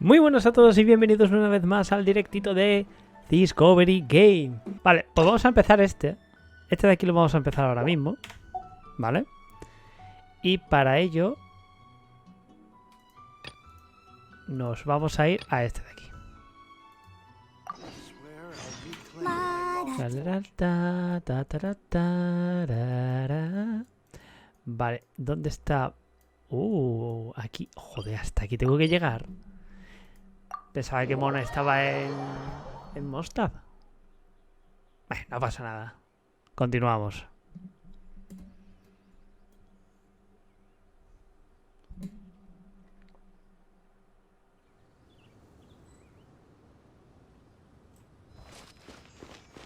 Muy buenos a todos y bienvenidos una vez más al directito de ciscoverygame. Vale, pues vamos a empezar este. Este de aquí lo vamos a empezar ahora mismo. ¿Vale? Y para ello nos vamos a ir a este de aquí. Vale, ¿dónde está? Aquí. Joder, hasta aquí tengo que llegar. Pensaba que Mona estaba en Mostad. Bueno, no pasa nada. Continuamos.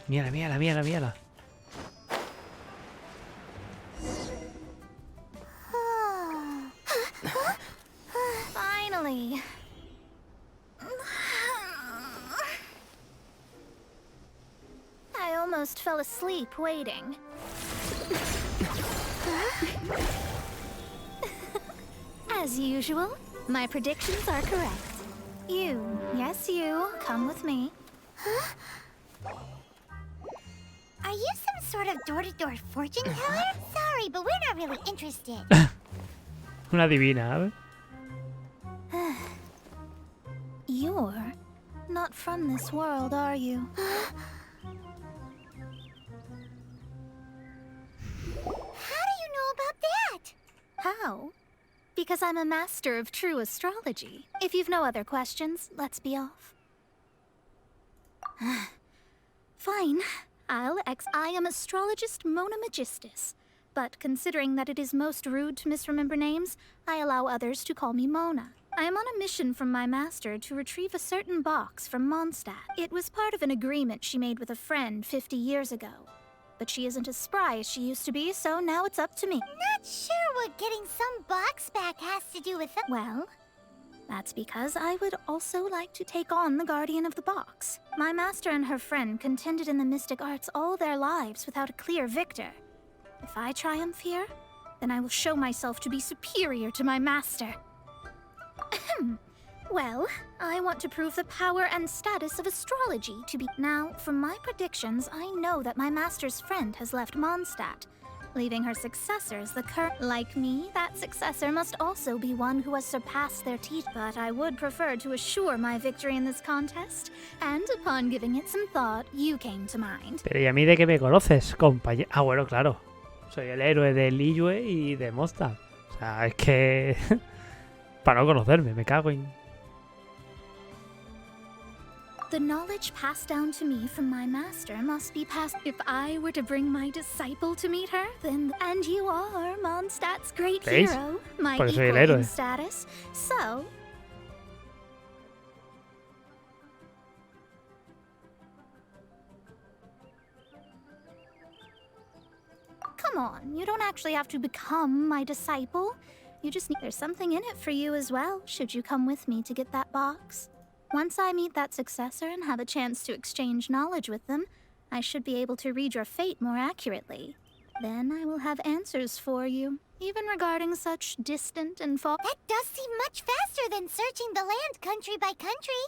Mírala, mírala, mírala, mírala. Finally. I almost fell asleep waiting. As usual, my predictions are correct. You, yes you, come with me. Are you some sort of door-to-door fortune teller? Sorry, but we're not really interested. Una divina, ¿eh? You're not from this world, are you? How do you know about that? How? Because I'm a master of true astrology. If you've no other questions, let's be off. Fine. I am astrologist Mona Magistus. But considering that it is most rude to misremember names, I allow others to call me Mona. I am on a mission from my master to retrieve a certain box from Mondstadt. It was part of an agreement she made with a friend 50 years ago. But she isn't as spry as she used to be, so now it's up to me. Not sure what getting some box back has to do with that. Well, that's because I would also like to take on the Guardian of the Box. My master and her friend contended in the mystic arts all their lives without a clear victor. If I triumph here, then I will show myself to be superior to my master. Well, I want to prove the power and status of astrology to be... Now, from my predictions, I know that my master's friend has left Mondstadt, leaving her successors the current... Like me, that successor must also be one who has surpassed their teeth. But I would prefer to assure my victory in this contest, and upon giving it some thought, you came to mind. Pero ¿y a mí de qué me conoces, compañero? Ah, bueno, claro. Soy el héroe de Liyue y de Mostad. O sea, es que... para no conocerme, me cago en... The knowledge passed down to me from my master must be passed. If I were to bring my disciple to meet her, then... And you are Mondstadt's great ¿Veis? hero, my Porque soy el equal héroe. in status. So... Come on, you don't actually have to become my disciple. You just need... There's something in it for you as well, should you come with me to get that box. Once I meet that successor and have a chance to exchange knowledge with them, I should be able to read your fate more accurately. Then I will have answers for you, even regarding such distant and far... That does seem much faster than searching the land country by country.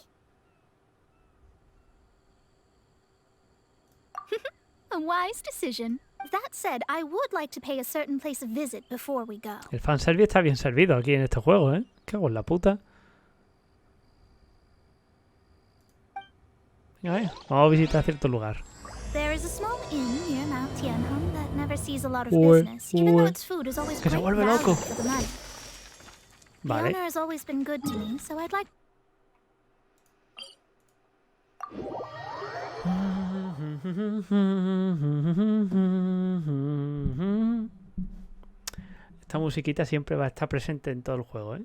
A wise decision. That said, I would like to pay a certain place a visit before we go. El fanservice está bien servido aquí en este juego, ¿eh? ¿Qué hago en la puta? Venga, vamos a visitar cierto lugar. There is a small inn near Mount Tianhong that never sees a lot of business, even though its food is always Que se great vuelve value loco. for the money. The Vale. owner has always been good to me, so I'd like... Esta musiquita siempre va a estar presente en todo el juego, ¿eh?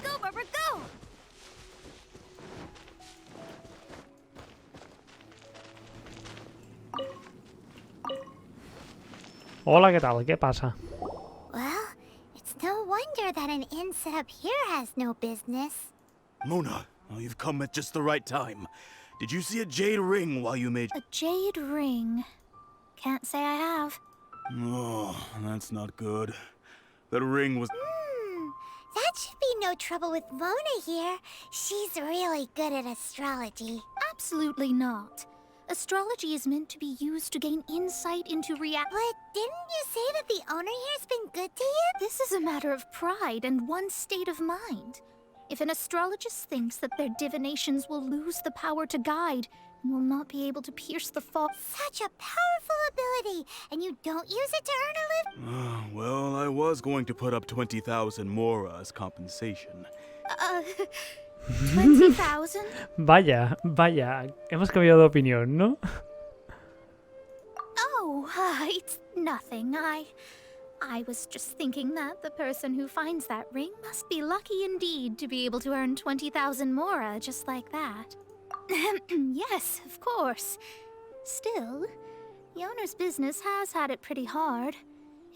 Go, Barbara, go! Hola, ¿qué tal? ¿Qué pasa? Well, No wonder that an inn set up here has no business. Mona, you've come at just the right time. Did you see a jade ring while you made... A jade ring. Can't say I have. Oh, that's not good. That ring was... That should be no trouble with Mona here. She's really good at astrology. Absolutely not. Astrology is meant to be used to gain insight into reality. But didn't you say that the owner here's been good to you? This is a matter of pride and one's state of mind. If an astrologist thinks that their divinations will lose the power to guide and will not be able to pierce the fog... Such a powerful ability, and you don't use it to earn a living? Well, I was going to put up 20,000 mora as compensation. 20,000? Vaya, hemos cambiado de opinión, ¿no? Oh, it's nothing. I was just thinking that the person who finds that ring must be lucky indeed to be able to earn 20,000 mora just like that. Yes, of course. Still, the owner's business has had it pretty hard.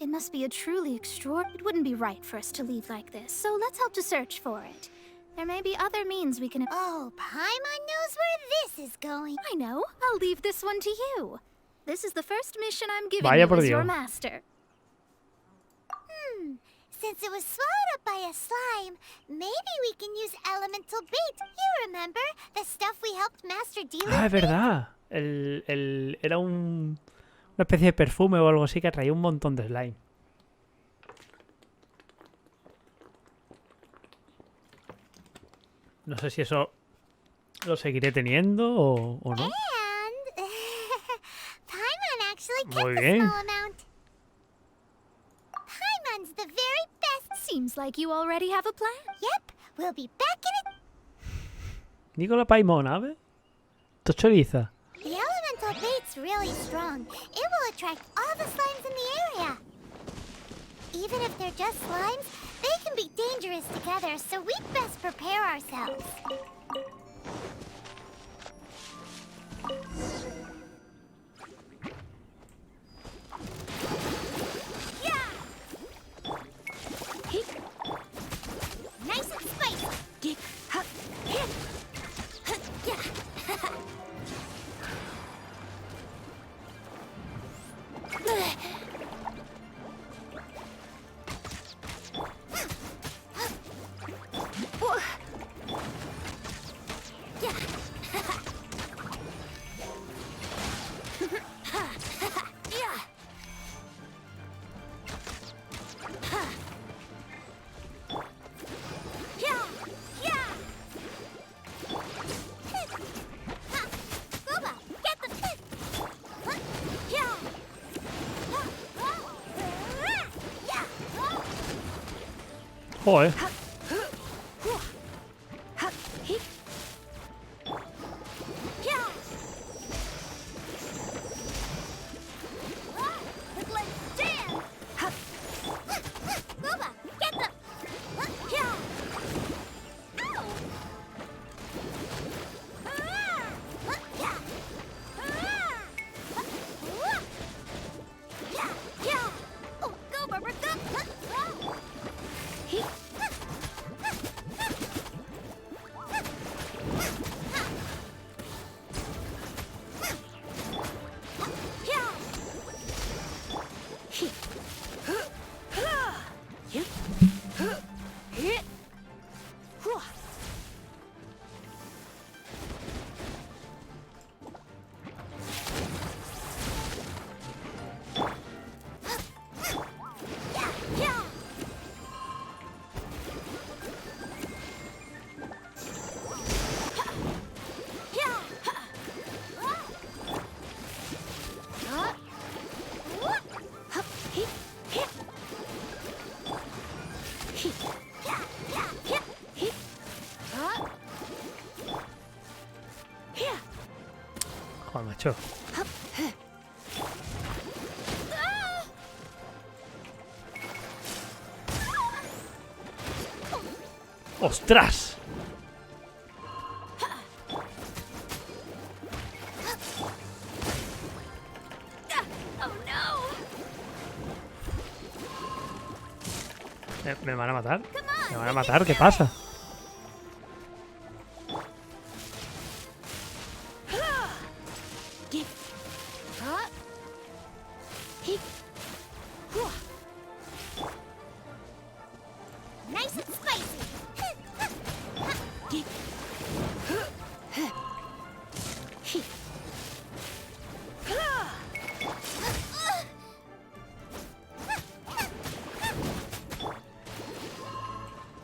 It must be a truly extraordinary... It wouldn't be right for us to leave like this, so let's help to search for it. There may be other means we can... Oh, Paimon knows where this is going. I know. I'll leave this one to you. This is the first mission I'm giving Vaya you por as your Dios. master. Since it was swallowed up by a slime, maybe we can use elemental bait. You remember? The stuff we helped Master deal Ah, es with? verdad. Era una especie de perfume o algo así que atraía un montón de slime. No sé si eso lo seguiré teniendo o no. And Paimon actually Muy kept a bien. small amount. Paimon's the very best. Seems like you already have a plan. Yep, we'll be back in it. Nicola Paimon, ¿ves? Tochoriza. The elemental bait's really strong. It will attract all the slimes in the area. Even if they're just slimes, they can be dangerous together, so we'd best prepare ourselves. Nice and spicy. Joder. Joder, macho. ¡Ostras! ¿Me van a matar? ¿Me van a matar? ¿Qué pasa? Nice and spicy.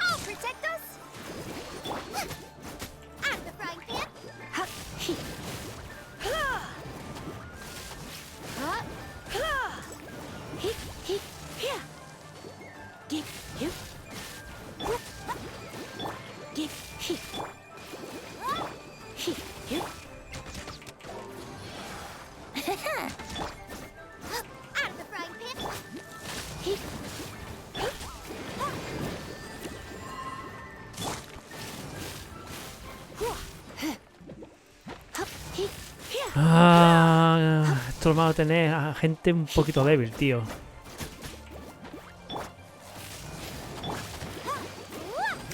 I'll protect us. Out of the frying pan. Out of the frying pan. Esto es malo tener a gente un poquito débil, tío.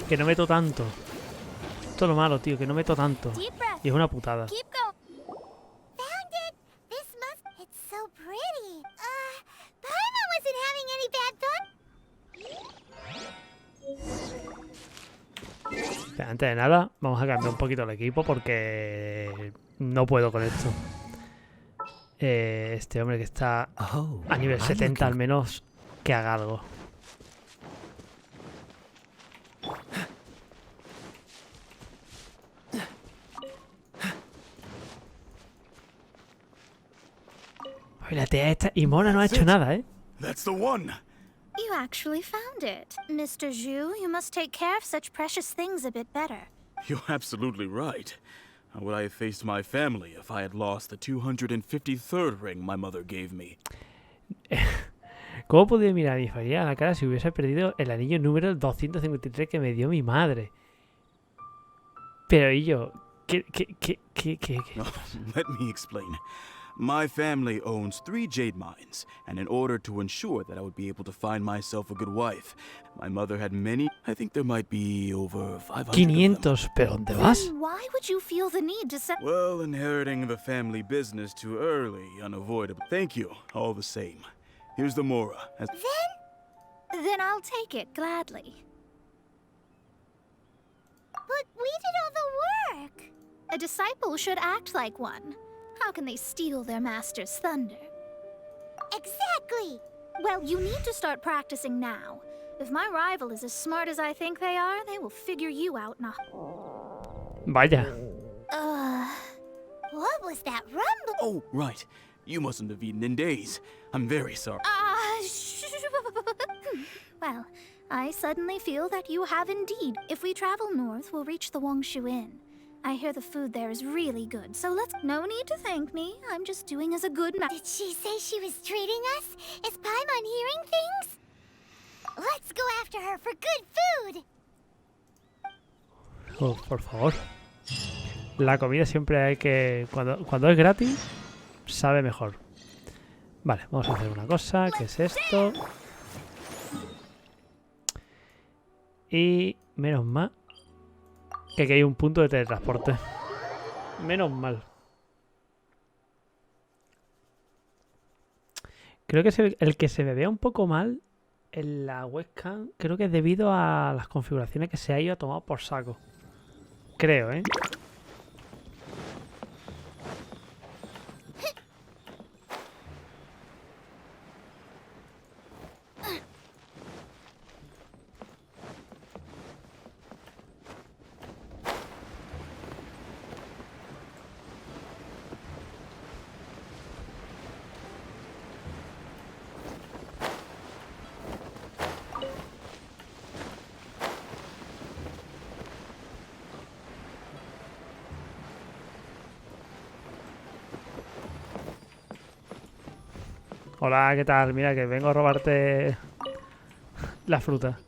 Que no meto tanto. Esto es lo malo, tío, que no meto tanto. Deep breath. Y es una putada. Keep going. Found it. This must. It's so pretty. Paimon wasn't having any bad thoughts. Pero antes de nada, vamos a cambiar un poquito el equipo porque no puedo con esto. Este hombre que está a nivel 70 al menos, que haga algo. Ay, la tía esta... Y Mona no ha hecho nada, ¿eh? That's the one. You actually found it. Mr. Zhu, you must take care of such precious things a bit better. You're absolutely right. How would I have faced my family if I had lost the 253rd ring my mother gave me? ¿Cómo podía mirar a mi familia a la cara si hubiese perdido el anillo número 253 que me dio mi madre? Pero y yo... ¿Qué? Let me explain. My family owns 3 jade mines, and in order to ensure that I would be able to find myself a good wife, my mother had many. I think there might be over 500 of them. 500, ¿pero dónde vas? Then why would you feel the need to set... Well, inheriting the family business too early, unavoidable. Thank you, all the same. Here's the Mora. Then I'll take it gladly. But we did all the work. A disciple should act like one. How can they steal their master's thunder? Exactly. Well, you need to start practicing now. If my rival is as smart as I think they are, they will figure you out now. Vaya. What was that rumble? Oh, right. You mustn't have eaten in days. I'm very sorry. Well, I suddenly feel that you have indeed. If we travel north, we'll reach the Wongshu Inn. I hear the food there is really good, so let's... No need to thank me. I'm just doing as a good Did she say she was treating us? Is Paimon hearing things? Let's go after her for good food. Oh, por favor. La comida siempre hay que... Cuando es gratis, sabe mejor. Vale, vamos a hacer una cosa, que es esto. Y menos mal que aquí hay un punto de teletransporte. Menos mal. Creo que el que se me vea un poco mal en la webcam, creo que es debido a las configuraciones que se ha ido a tomar por saco. Creo, ¿eh? Hola, ¿qué tal? Mira que vengo a robarte la fruta.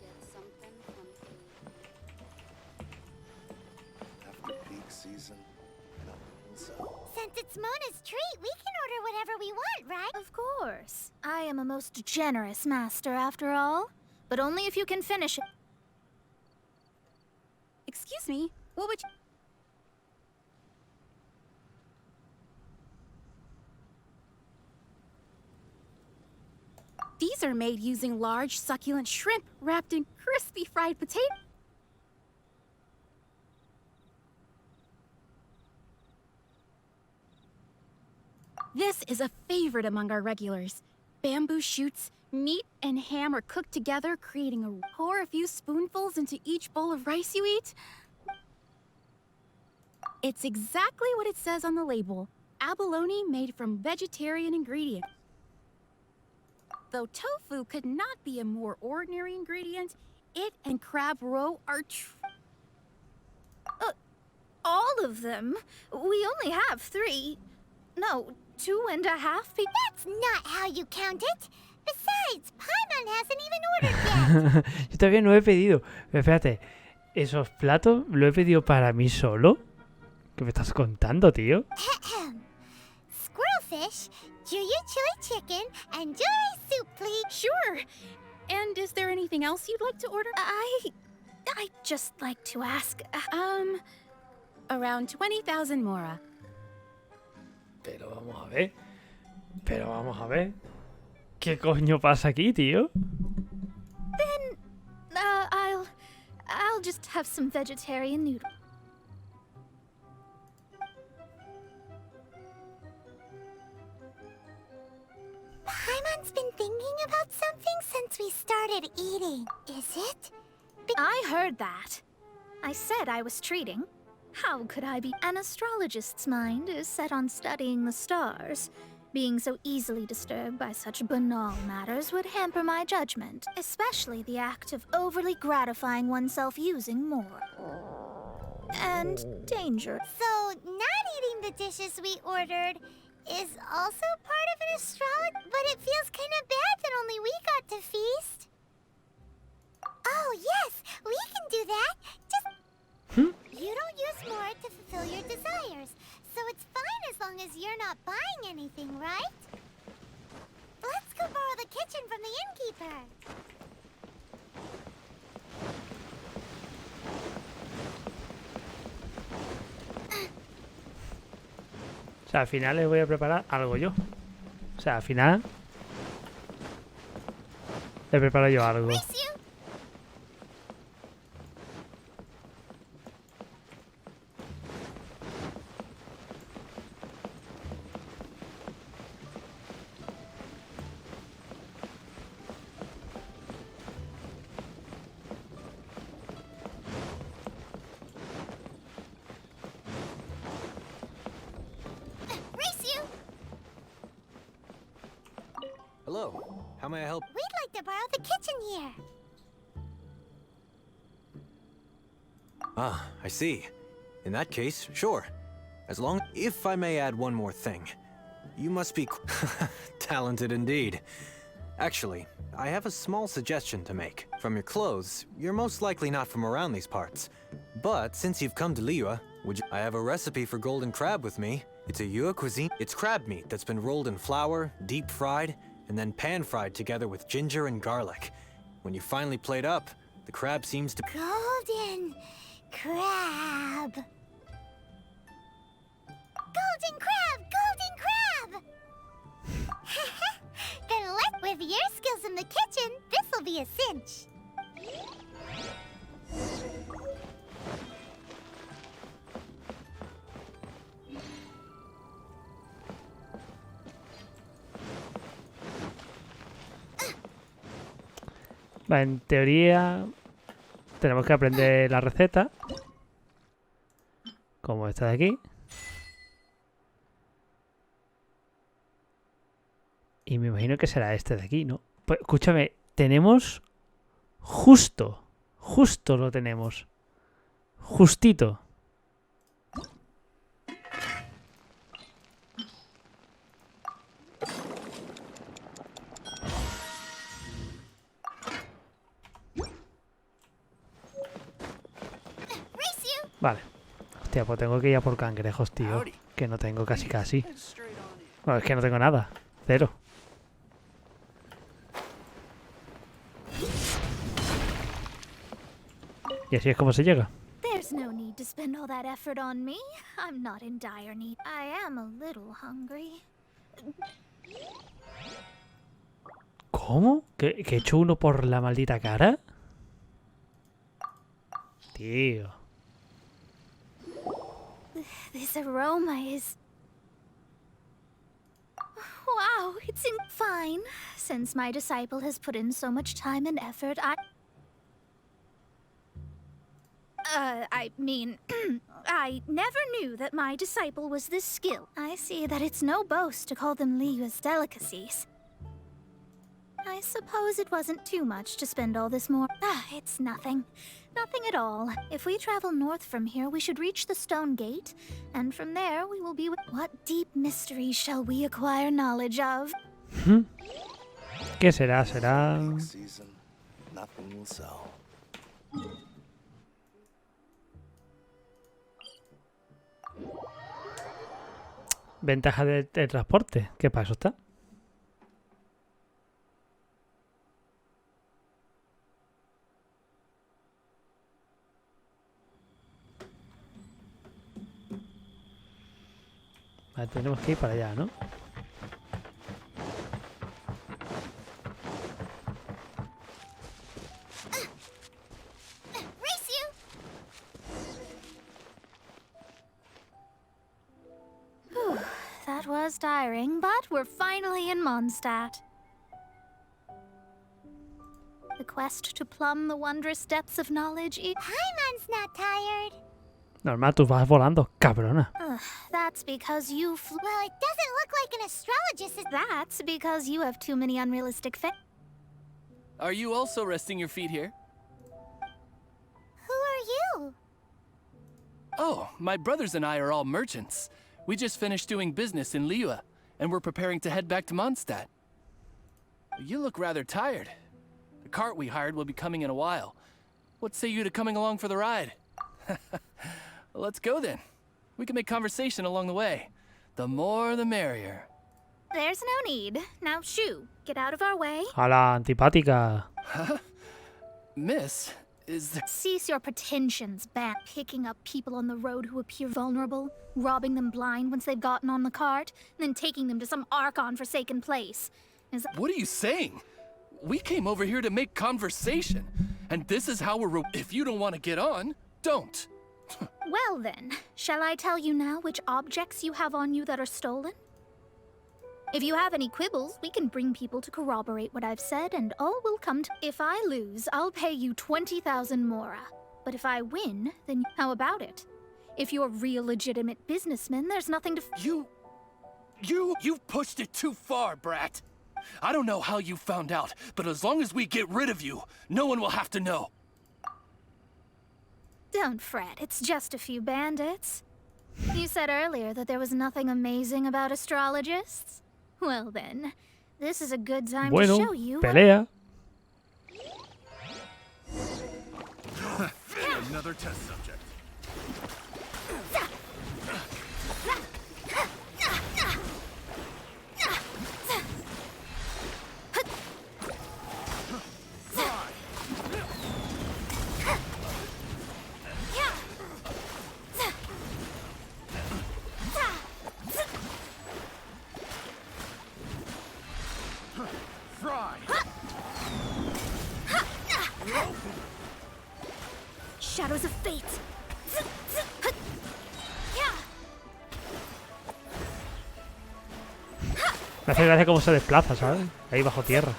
Since it's Mona's treat, we can order whatever we want, right? Of course. I am a most generous master, after all. but only if you can finish it. Excuse me, what would you... These are made using large, succulent shrimp wrapped in crispy fried potato. This is a favorite among our regulars. Bamboo shoots, meat, and ham are cooked together, creating a... Pour a few spoonfuls into each bowl of rice you eat. It's exactly what it says on the label. Abalone made from vegetarian ingredients. Though tofu could not be a more ordinary ingredient, it and crab roe are All of them? We only have 3. No, 2.5 people. That's not how you count it. Besides, Paimon hasn't even ordered yet. Yo todavía no he pedido. Pero espérate, ¿esos platos lo he pedido para mí solo? ¿Qué me estás contando, tío? Squirrelfish, Juyu chili chicken, and Jury soup, please. Sure. And is there anything else you'd like to order? I'd just like to ask. Around 20,000 mora. Pero vamos a ver. Pero vamos a ver. ¿Qué coño pasa aquí, tío? Then, I'll just have some vegetarian noodles. Paimon's been thinking about something since we started eating. Is it? I heard that. I said I was treating. How could I be? An astrologist's mind is set on studying the stars. Being so easily disturbed by such banal matters would hamper my judgment, especially the act of overly gratifying oneself using more. And danger. So, not eating the dishes we ordered is also part of an astrology, but it feels kind of bad that only we got to feast. Oh, yes, we can do that. Just... You don't use more to fulfill your desires, so it's fine as long as you're not buying anything, right? Let's go borrow the kitchen from the innkeeper. O sea, al final les voy a preparar algo yo. O sea, al final le preparo yo algo. Hello. How may I help? We'd like to borrow the kitchen here. Ah, I see. In that case, sure. As long... If I may add one more thing. You must be talented indeed. Actually, I have a small suggestion to make. From your clothes, you're most likely not from around these parts. But since you've come to Liyue, would you... I have a recipe for golden crab with me. It's a Yue cuisine. It's crab meat that's been rolled in flour, deep fried, and then pan-fried together with ginger and garlic. When you finally plate up, the crab seems to... Golden crab. Golden crab! Golden crab! Then with your skills in the kitchen, this'll be a cinch. Vale, en teoría tenemos que aprender la receta. Como esta de aquí. Y me imagino que será este de aquí, ¿no? Pues escúchame, tenemos justo lo tenemos. Justito. Vale. Hostia, pues tengo que ir a por cangrejos, tío. Que no tengo casi. Bueno, es que no tengo nada. Cero. Y así es como se llega. There's no need to spend all that effort on me. I'm not in dire need. I am a little hungry. ¿Cómo? ¿Que he hecho uno por la maldita cara? Tío. This aroma is... Wow, it's fine. Since my disciple has put in so much time and effort, I mean, I never knew that my disciple was this skilled. I see that it's no boast to call them Liyue's delicacies. I suppose it wasn't too much to spend all this more. It's nothing. Nothing at all. If we travel north from here, we should reach the Stone Gate, and from there we will be with... What deep mysteries shall we acquire knowledge of? ¿Qué será? ¿Será...? Nothing will sell. Ventaja de transporte. ¿Qué para eso está? Vale, tenemos que ir para allá, ¿no? Race you! That was tiring, but we're finally in Mondstadt. The quest to plumb the wondrous depths of knowledge Paimon's not tired. Normal, tú vas volando, cabrona. That's because you Well, it doesn't look like an astrologist is... That's because you have too many unrealistic Are you also resting your feet here? Who are you? Oh, my brothers and I are all merchants. We just finished doing business in Liyue, and we're preparing to head back to Mondstadt. You look rather tired. The cart we hired will be coming in a while. What say you to coming along for the ride? Let's go then. We can make conversation along the way. The more the merrier. There's no need. Now shoo, get out of our way. A la antipática. Miss, is there... Cease your pretensions, Bat. Picking up people on the road who appear vulnerable, robbing them blind once they've gotten on the cart, and then taking them to some Archon-forsaken place. What are you saying? We came over here to make conversation, and this is how we're... If you don't want to get on, don't. Well then, shall I tell you now which objects you have on you that are stolen? If you have any quibbles, we can bring people to corroborate what I've said, and all will come to... If I lose, I'll pay you 20,000 mora. But if I win, then how about it? If you're real legitimate businessmen, there's nothing to... You've pushed it too far, brat. I don't know how you found out, but as long as we get rid of you, no one will have to know. Don't fret, it's just a few bandits. You said earlier that there was nothing amazing about astrologists? Well then, this is a good time to show you... pelea. Another test subject. Shadows of fate. Me hace gracia cómo se desplaza, ¿sabes? Ahí bajo tierra.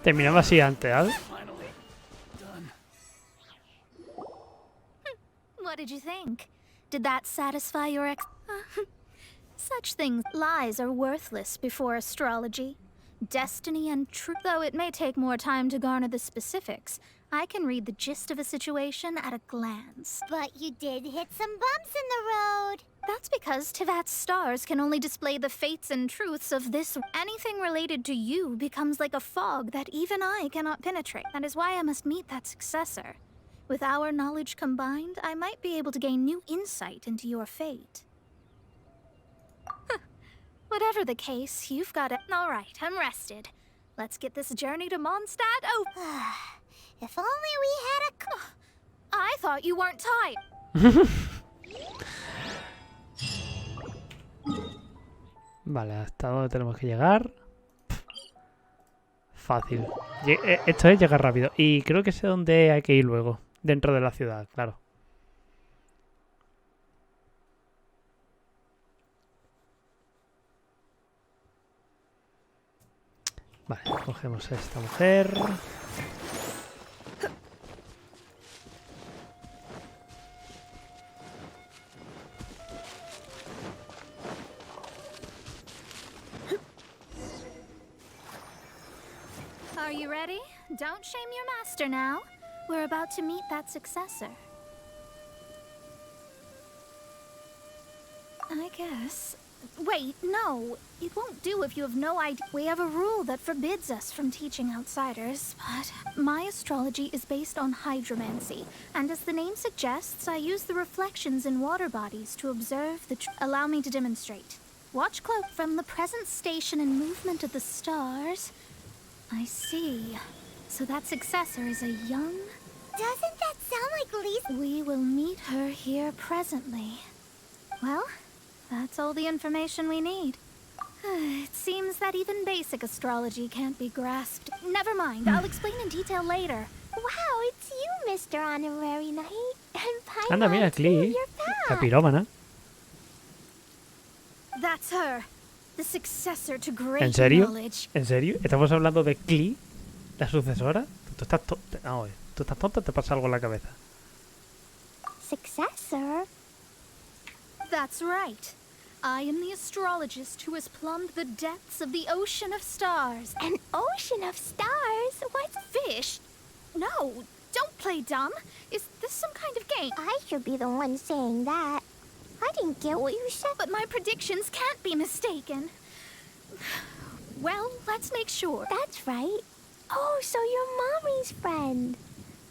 Terminaba así antes, ¿sabes? What What did you think? Did that satisfy your Such things, lies are worthless before astrology. Destiny and truth, though it may take more time to garner the specifics, I can read the gist of a situation at a glance. But you did hit some bumps in the road. That's because Tivat's stars can only display the fates and truths of this. Anything related to you becomes like a fog that even I cannot penetrate. That is why I must meet that successor. With our knowledge combined, I might be able to gain new insight into your fate. Whatever the case, you've got it. All right, I'm rested. Let's get this journey to Mondstadt over. If only we had a... I thought you weren't tired. Vale, ¿hasta dónde tenemos que llegar? Fácil. Esto es llegar rápido. Y creo que sé dónde hay que ir luego. Dentro de la ciudad, claro. Vale, cogemos a esta mujer. Are you ready? Don't shame your master now. We're about to meet that successor. I guess. Wait, no. It won't do if you have no idea. We have a rule that forbids us from teaching outsiders, but my astrology is based on hydromancy, and as the name suggests, I use the reflections in water bodies to observe the Allow me to demonstrate. Watch close from the present station and movement of the stars. I see. So that successor is a young... Doesn't that sound like Lisa? We will meet her here presently. Well, that's all the information we need. It seems that even basic astrology can't be grasped. Never mind, I'll explain in detail later. Wow, it's you, Mr. Honorary Knight. And Anda, mira, Clee. La pirómana. That's her. The successor to great ¿En serio? knowledge. ¿En serio? ¿Estamos hablando de Clee, la sucesora? Tú estás tú estás tonta, te pasa algo en la cabeza. Successor? That's right. I am the astrologist who has plumbed the depths of the ocean of stars. An ocean of stars? What? Fish? No, don't play dumb. Is this some kind of game? I should be the one saying that. I didn't get what you said. But my predictions can't be mistaken. Well, let's make sure. That's right. Oh, so you're Mommy's friend.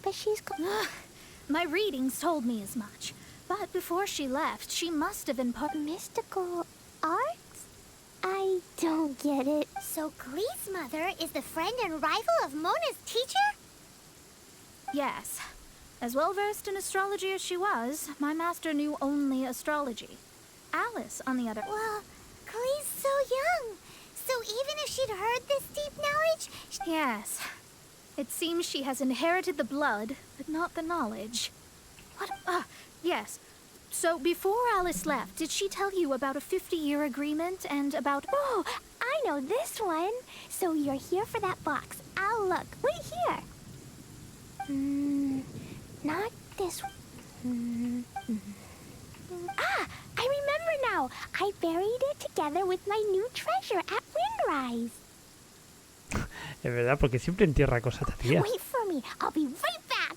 But she's... My readings told me as much. But before she left, she must have been mystical arts? I don't get it. So Glee's mother is the friend and rival of Mona's teacher? Yes. As well-versed in astrology as she was, my master knew only astrology. Alice, on the other... Well, Glee's so young. So even if she'd heard this deep knowledge... Yes. It seems she has inherited the blood, but not the knowledge. What? Yes. So before Alice left, did she tell you about a 50-year agreement and about... Oh, I know this one. So you're here for that box. I'll look. Right here. Not this one. I remember now. I buried it together with my new treasure at Windrise. Es verdad, porque siempre entierra cosas esta tía. Wait for me. I'll be right back.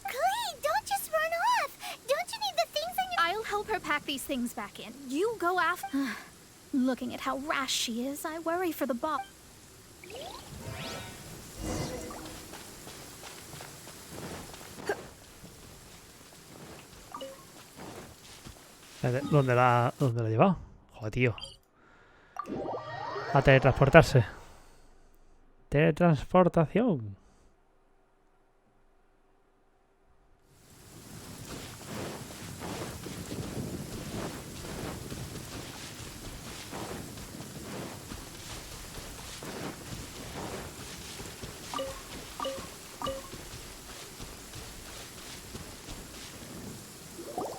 Clee, don't just run off. Don't you need the things in your... I'll help her pack these things back in. You go after... Looking at how rash she is, I worry for the boss. ¿Dónde la ha llevado? Joder, tío. A teletransportarse. Teletransportación.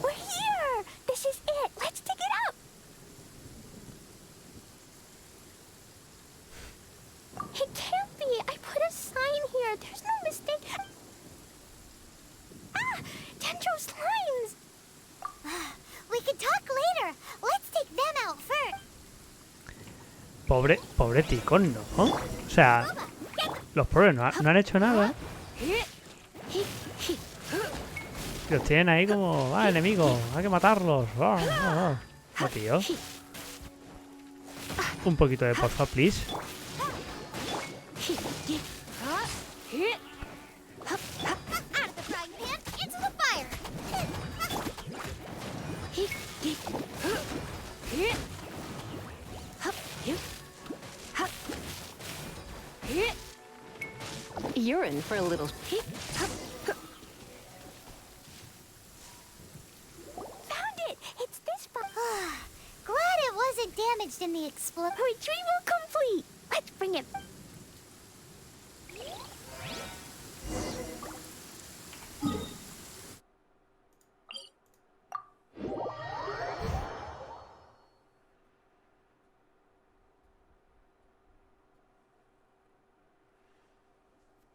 We're here. This is it. Let's dig it up. It can't be. I put a sign Pobre Ticón, ¿no? O sea, los pobres no han hecho nada. Los tienen ahí como, enemigos, hay que matarlos. No, tío. Un poquito de porfa, please. You're in for a little. Found it! It's this Glad it wasn't damaged in the explosion. Retrieval complete. Let's bring it.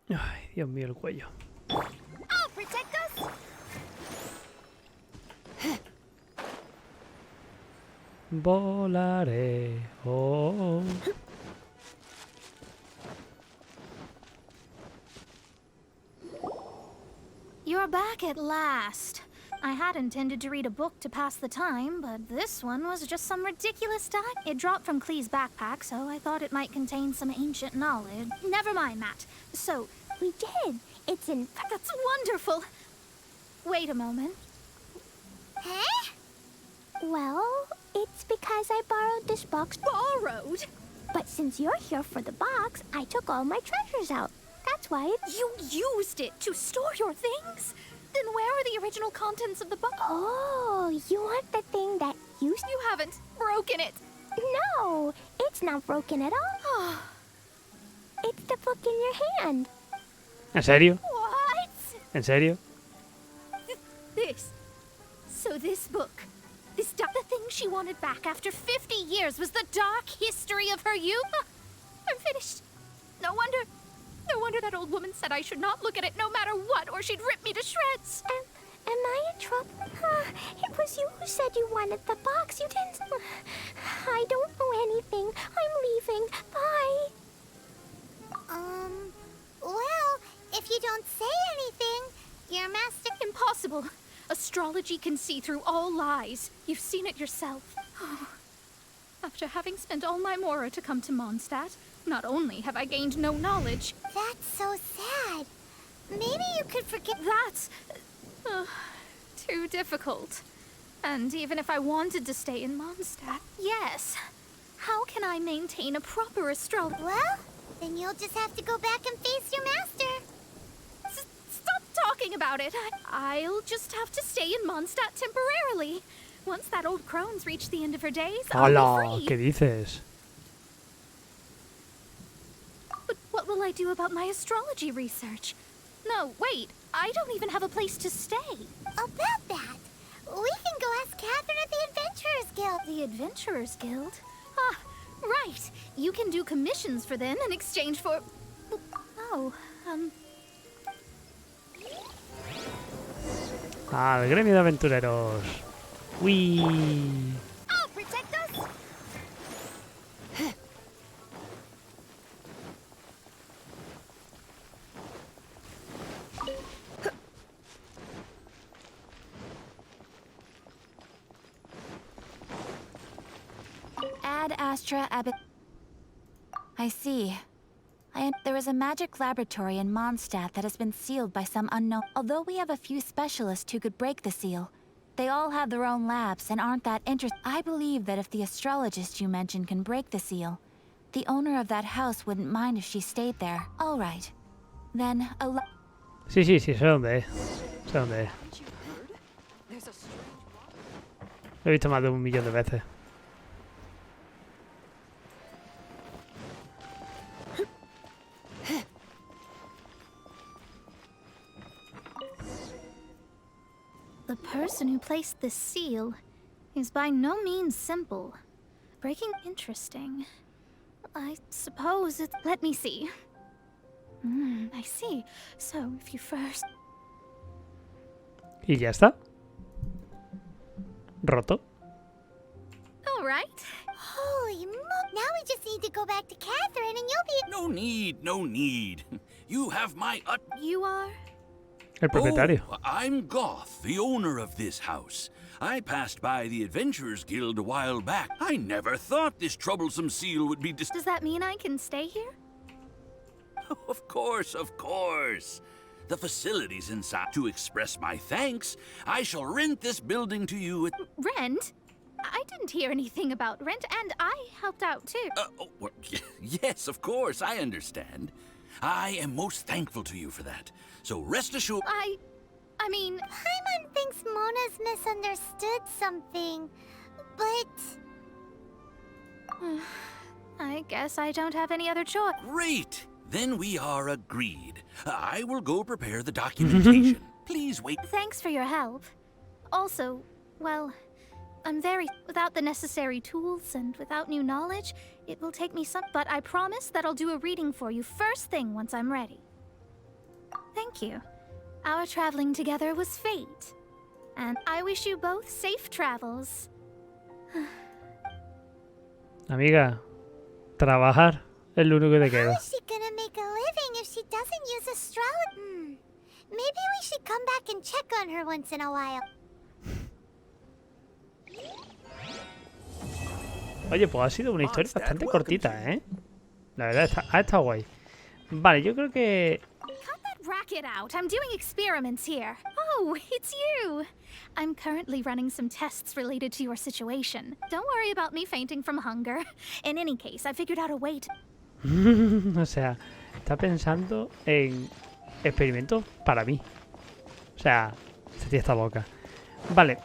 Ay, Dios mío, el cuello. I'll protect us! Volaré. Oh. You're back at last. I had intended to read a book to pass the time, but this one was just some ridiculous dive. It dropped from Clee's backpack, so I thought it might contain some ancient knowledge. Never mind that. So, We did. It's in... that's wonderful. Wait a moment. Huh? Well, it's because I borrowed this box. Borrowed? But since you're here for the box, I took all my treasures out. That's why it's... You used it to store your things? Then where are the original contents of the book? Oh, you want the thing that you... You haven't broken it. No, it's not broken at all. It's the book in your hand. ¿En serio? What? ¿En serio? This. So this book, the thing she wanted back after 50 years was the dark history of her youth? I'm finished. No wonder that old woman said I should not look at it no matter what, or she'd rip me to shreds. Am I in trouble? It was you who said you wanted the box. You didn't... I don't know anything. I'm leaving. Bye. Well, if you don't say anything, your master... Impossible. Astrology can see through all lies. You've seen it yourself. After having spent all my mora to come to Mondstadt, not only have I gained no knowledge... That's so sad. Maybe you could forget... That's... too difficult. And even if I wanted to stay in Mondstadt, yes. How can I maintain a proper astrology? Well, then you'll just have to go back and face your master. Stop talking about it. I'll just have to stay in Mondstadt temporarily. Once that old crone's reached the end of her days, I'll ¡Hala! be ¿Qué free. dices? But what will I do about my astrology research? No, wait. I don't even have a place to stay. About that, we can go ask Catherine at the Adventurers Guild. The Adventurers Guild? Ah, right. You can do commissions for them in exchange for... Oh, El gremio de aventureros. ¡Uy! I'll protect us. Ad Astra Abbot. I see. There is a magic laboratory in Mondstadt that has been sealed by some unknown. Although we have a few specialists who could break the seal, they all have their own labs and aren't that interested. I believe that if the astrologist you mentioned can break the seal, the owner of that house wouldn't mind if she stayed there. All right. Then Sí, sé dónde es. Sé dónde es. Lo he visto más de 1.000.000 de veces. the person who placed this seal is by no means simple. Breaking interesting. I suppose it's... Let me see. I see. So, if you first... Y ya está. Roto. All right. Holy mo! Now we just need to go back to Catherine and you'll be... No need, no need. You have my You are? El propietario. Oh, I'm Goth, the owner of this house. I passed by the Adventurers Guild a while back. I never thought this troublesome seal would be Does that mean I can stay here? Of course, of course. The facilities inside. To express my thanks, I shall rent this building to you at... Rent? I didn't hear anything about rent, and I helped out too. Well, yes, of course, I understand. I am most thankful to you for that. So rest assured... I mean... Paimon thinks Mona's misunderstood something, but... I guess I don't have any other choice. Great! Then we are agreed. I will go prepare the documentation. Please wait. Thanks for your help. Also, well, I'm very... Without the necessary tools and without new knowledge, it will take me some... But I promise that I'll do a reading for you first thing once I'm ready. Thank you. Our traveling together was fate. And I wish you both safe travels. Amiga, trabajar es lo único que te How queda. is she gonna make a living if she doesn't use astrology? Maybe we should come back and check on her once in a while. Oye, pues ha sido una historia bastante cortita, ¿eh? La verdad, ha estado guay. Vale, yo creo que... Cut that racket out. I'm doing experiments here. Oh, it's you. I'm currently running some tests related to your situation. Don't worry about me fainting from hunger. In any case, I figured out a way to... O sea, está pensando en experimentos para mí. O sea, esta tía está loca. Vale,